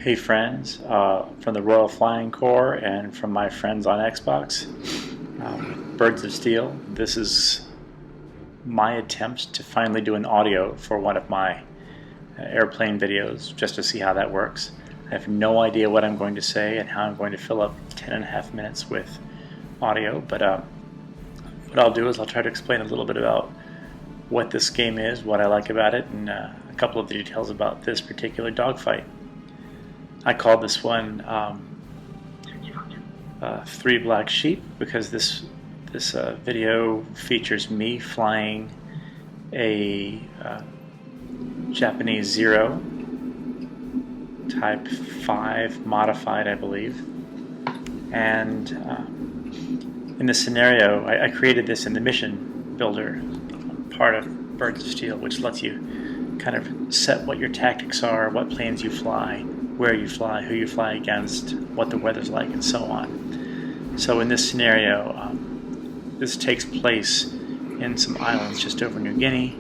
Hey friends, from the Royal Flying Corps and from my friends on Xbox, Birds of Steel. This is my attempt to finally do an audio for one of my airplane videos, just to see how that works. I have no idea what I'm going to say and how I'm going to fill up 10.5 minutes with audio, but what I'll do is I'll try to explain a little bit about what this game is, what I like about it, and a couple of the details about this particular dogfight. I called this one Three Black Sheep because this video features me flying a Japanese Zero Type 5 modified, I believe. And in this scenario, I created this in the mission builder part of Birds of Steel, which lets you kind of set what your tactics are, what planes you fly, where you fly, who you fly against, what the weather's like, and so on. So in this scenario, this takes place in some islands just over New Guinea,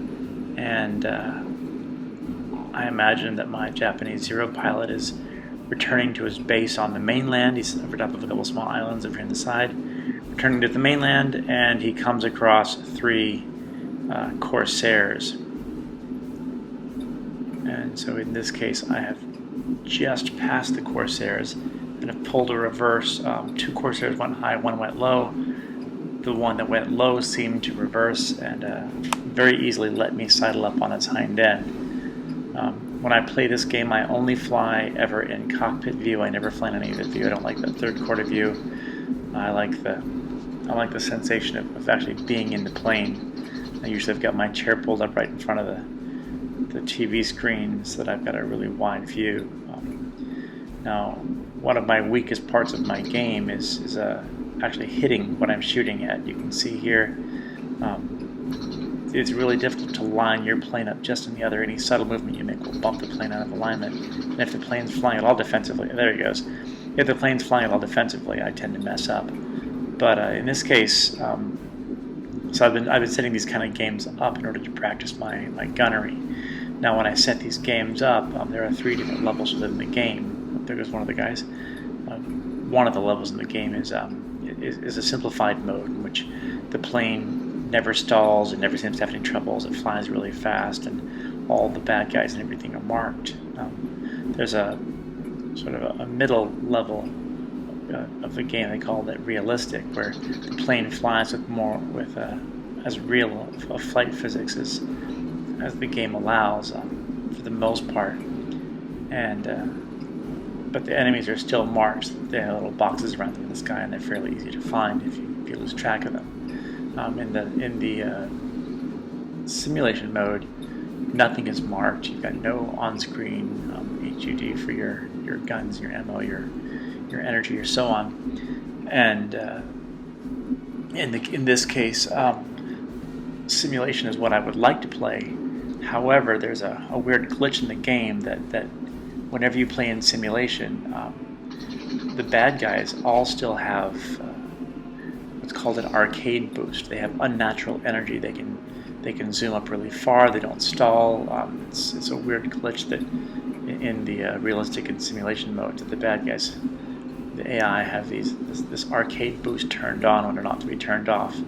and I imagine that my Japanese Zero pilot is returning to his base on the mainland. He's over top of a couple small islands over on the side, returning to the mainland, and he comes across three Corsairs. And so in this case, I have just passed the Corsairs and have pulled a reverse. Two Corsairs went high, one went low. The one that went low seemed to reverse and very easily let me sidle up on its hind end. When I play this game, I only fly ever in cockpit view. I never fly in any other view. I don't like the third quarter view. I like the sensation of actually being in the plane. I usually have got my chair pulled up right in front of the TV screen so that I've got a really wide view. Now, one of my weakest parts of my game is actually hitting what I'm shooting at. You can see here, it's really difficult to line your plane up just in the other. Any subtle movement you make will bump the plane out of alignment. And if the plane's flying at all defensively, there he goes. If the plane's flying at all defensively, I tend to mess up. But in this case, so I've been setting these kind of games up in order to practice my gunnery. Now, when I set these games up, there are 3 different levels within the game. There goes one of the guys. One of the levels in the game is a simplified mode in which the plane never stalls, it never seems to have any troubles, it flies really fast, and all the bad guys and everything are marked. There's a sort of a middle level of the game, they call it realistic, where the plane flies with as real of flight physics as the game allows, for the most part. And but the enemies are still marked. They have little boxes around them in the sky, and they're fairly easy to find if you lose track of them. In the simulation mode, nothing is marked. You've got no on-screen HUD for your guns, your ammo, your energy, or so on. And in this case, simulation is what I would like to play. However, there's a weird glitch in the game that whenever you play in simulation, the bad guys all still have what's called an arcade boost. They have unnatural energy. They can zoom up really far. They don't stall. It's a weird glitch that in the realistic and simulation mode, that the bad guys, the AI, have this arcade boost turned on when they're not to be turned off.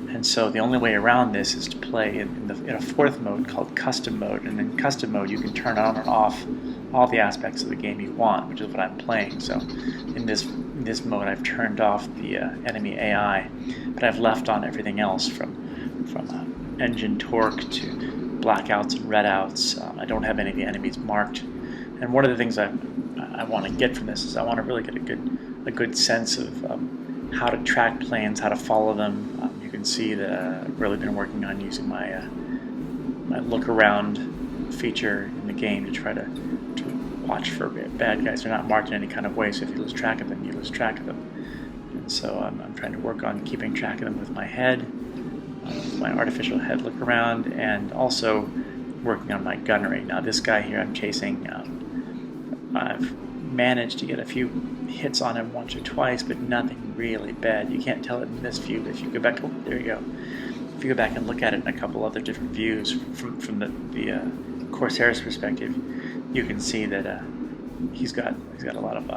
And so the only way around this is to play in a fourth mode called custom mode. And in custom mode, you can turn on or off all the aspects of the game you want, which is what I'm playing. So in this mode, I've turned off the enemy AI, but I've left on everything else from engine torque to blackouts and redouts. I don't have any of the enemies marked. And one of the things I want to get from this is I want to really get a good sense of how to track planes, how to follow them. You can see that I've really been working on using my look around feature in the game to try to watch for bad guys. They're not marked in any kind of way, so if you lose track of them, you lose track of them. And so I'm trying to work on keeping track of them with my head, my artificial head look around, and also working on my gunnery. Now this guy here I'm chasing, I've managed to get a few hits on him once or twice, but nothing really bad. You can't tell it in this view, but if you go back, oh, there you go. If you go back and look at it in a couple other different views from the Corsair's perspective, you can see that he's got a lot of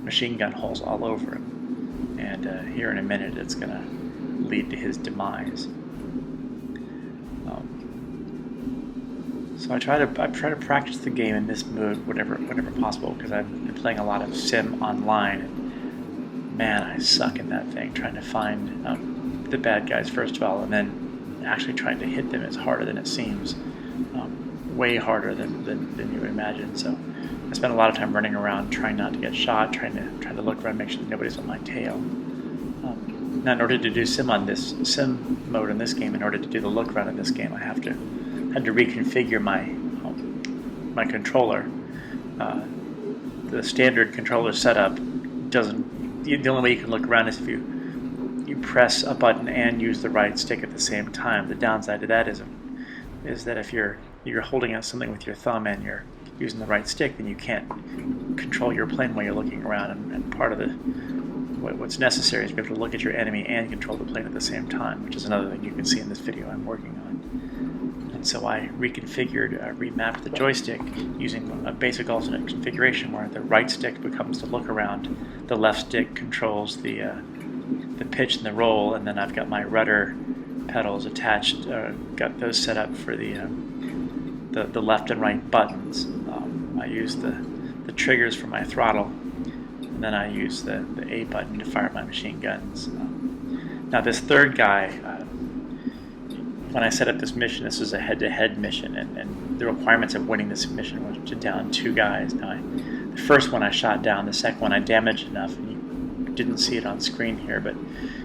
machine gun holes all over him, and here in a minute it's going to lead to his demise. So I try to practice the game in this mode whenever possible, because I've been playing a lot of Sim Online, and man, I suck in that thing, trying to find the bad guys first of all, and then actually trying to hit them is harder than it seems, way harder than you would imagine. So I spend a lot of time running around trying not to get shot, trying to look around, make sure that nobody's on my tail. Now, in order to do sim mode in this game, in order to do the look around in this game, I had to reconfigure my controller. The standard controller setup doesn't. The only way you can look around is if you press a button and use the right stick at the same time. The downside to that is that if you're holding out something with your thumb and you're using the right stick, then you can't control your plane while you're looking around. And part of what's necessary is to be able to look at your enemy and control the plane at the same time, which is another thing you can see in this video I'm working on. And so I remapped the joystick using a basic alternate configuration where the right stick becomes the look around, the left stick controls the pitch and the roll, and then I've got my rudder pedals attached, got those set up for the left and right buttons. I use the triggers for my throttle, and then I use the A button to fire my machine guns. Now this third guy, when I set up this mission, this is a head-to-head mission, and the requirements of winning this mission was to down 2 guys. Now, the first one I shot down, the second one I damaged enough, and you didn't see it on screen here, but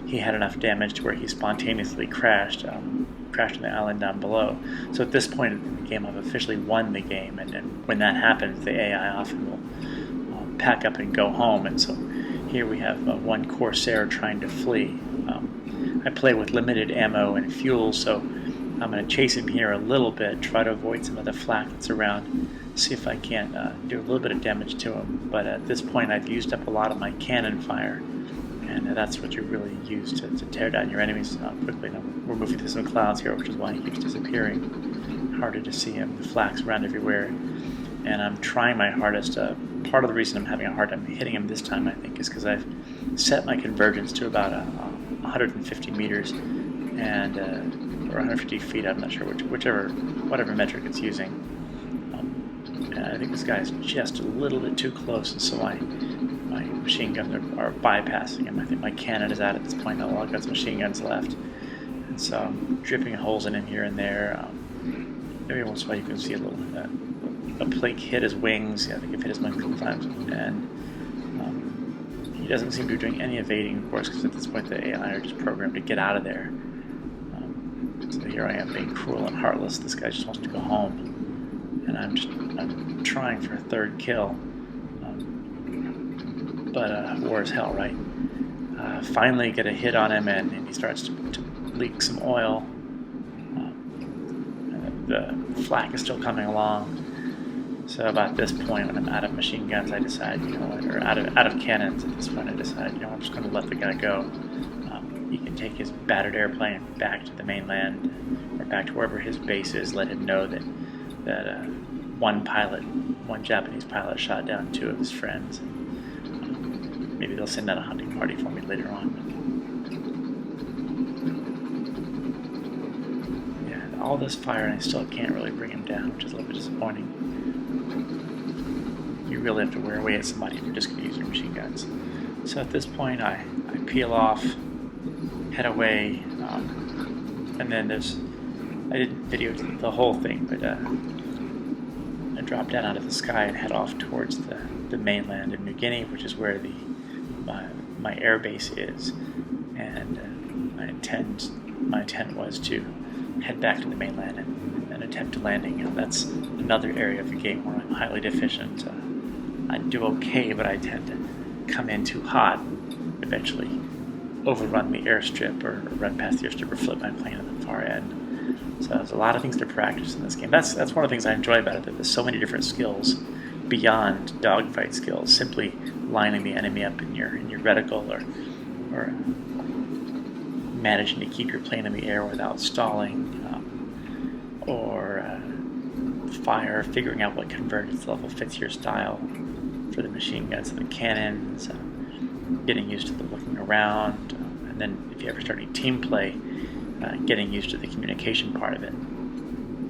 he had enough damage to where he spontaneously crashed on the island down below. So at this point in the game, I've officially won the game, and when that happens, the AI often will pack up and go home. And so here we have one Corsair trying to flee. I play with limited ammo and fuel, so I'm going to chase him here a little bit, try to avoid some of the flak that's around, see if I can't do a little bit of damage to him. But at this point I've used up a lot of my cannon fire, and that's what you really use to tear down your enemies quickly. Now, we're moving through some clouds here, which is why he keeps disappearing. Harder to see him, the flak's around everywhere, and I'm trying my hardest. Part of the reason I'm having a hard time hitting him this time, I think, is because I've set my convergence to about 150 meters and or 150 feet. I'm not sure whatever metric it's using. And I think this guy is just a little bit too close, and so my machine guns are bypassing him. I think my cannon is out at this point. Now I've got some machine guns left, and so I'm dripping holes in him here and there. Maybe once in a while you can see a plate hit his wings. I think I've hit his wings a couple times, and he doesn't seem to be doing any evading, of course, because at this point the AI are just programmed to get out of there. So here I am being cruel and heartless. This guy just wants to go home, and I'm trying for a third kill. But war is hell, right? Finally get a hit on him, and he starts to leak some oil. The flak is still coming along. So about this point, when I'm out of machine guns, I decide, or out of cannons at this point, I decide, I'm just going to let the guy go. He can take his battered airplane back to the mainland, or back to wherever his base is. Let him know that one Japanese pilot shot down 2 of his friends. Maybe they'll send out a hunting party for me later on. Yeah, all this fire, and I still can't really bring him down, which is a little bit disappointing. You really have to wear away at somebody if you're just going to use your machine guns. So at this point, I peel off, head away, and then I didn't video the whole thing, but I drop down out of the sky and head off towards the mainland of New Guinea, which is where my air base is, and my intent was to head back to the mainland and attempt a landing. That's another area of the game where I'm highly deficient. I do okay, but I tend to come in too hot, eventually overrun the airstrip or run past the airstrip or flip my plane at the far end. So there's a lot of things to practice in this game. That's one of the things I enjoy about it, that there's so many different skills beyond dogfight skills, simply lining the enemy up in your reticle, or managing to keep your plane in the air without stalling, or figuring out what convergence level fits your style. for the machine guns and the cannons, getting used to the looking around, and then if you ever start any team play, getting used to the communication part of it.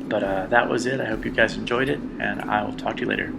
But that was it. I hope you guys enjoyed it, and I will talk to you later.